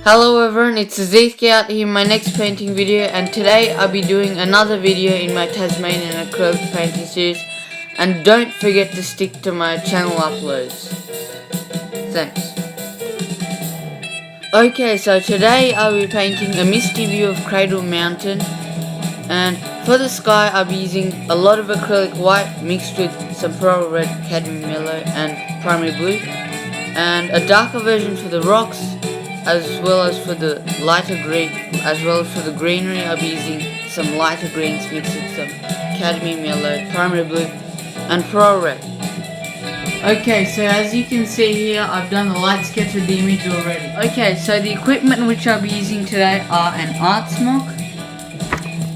Hello everyone, it's Zizki out here in my next painting video, and today I'll be doing another video in my Tasmanian acrylic painting series, and don't forget to stick to my channel uploads. Thanks. Okay, so today I'll be painting a misty view of Cradle Mountain, and for the sky I'll be using a lot of acrylic white mixed with some pearl red, cadmium yellow and primary blue, and a darker version for the rocks, as well as for the lighter green, as well as for the greenery. I'll be using some lighter greens mixed with some cadmium yellow, primary blue and pearl red. Okay, so as you can see here, I've done a light sketch of the image already. Okay, so the equipment which I'll be using today are an art smock,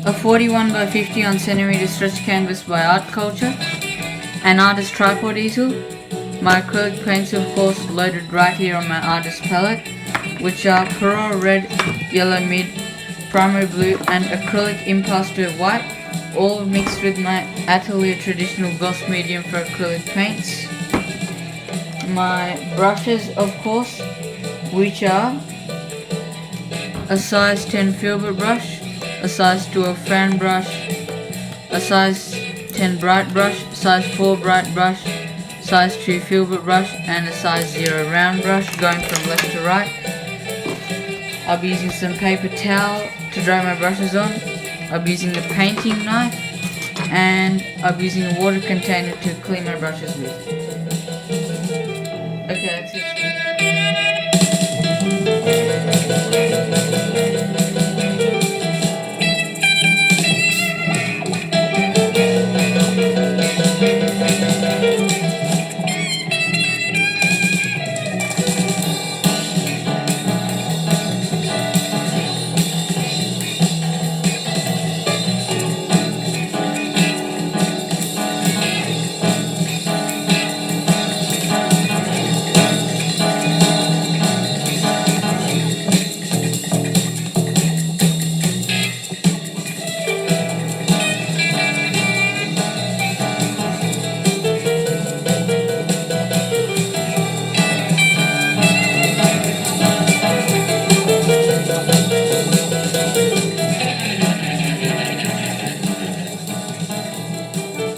a 41 by 50 on centimeter stretch canvas by Art Culture, an artist tripod easel, my acrylic paints of course loaded right here on my artist palette, which are pearl red, yellow mid, primary blue and acrylic impasto white, all mixed with my Atelier traditional gloss medium for acrylic paints. My brushes of course, which are a size 10 filbert brush, a size 12 fan brush, a size 10 bright brush, size 4 bright brush, size 2 filbert brush and a size 0 round brush, going from left to right. I'll be using some paper towel to dry my brushes on. I'll be using a painting knife, and I'll be using a water container to clean my brushes with. Okay, that's it.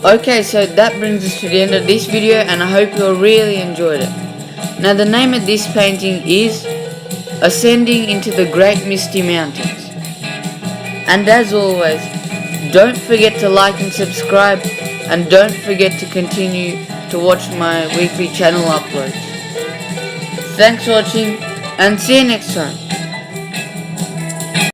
Okay, so that brings us to the end of this video, and I hope you all really enjoyed it. Now the name of this painting is Ascending into the Great Misty Mountains. And as always, don't forget to like and subscribe, and don't forget to continue to watch my weekly channel uploads. Thanks for watching, and see you next time.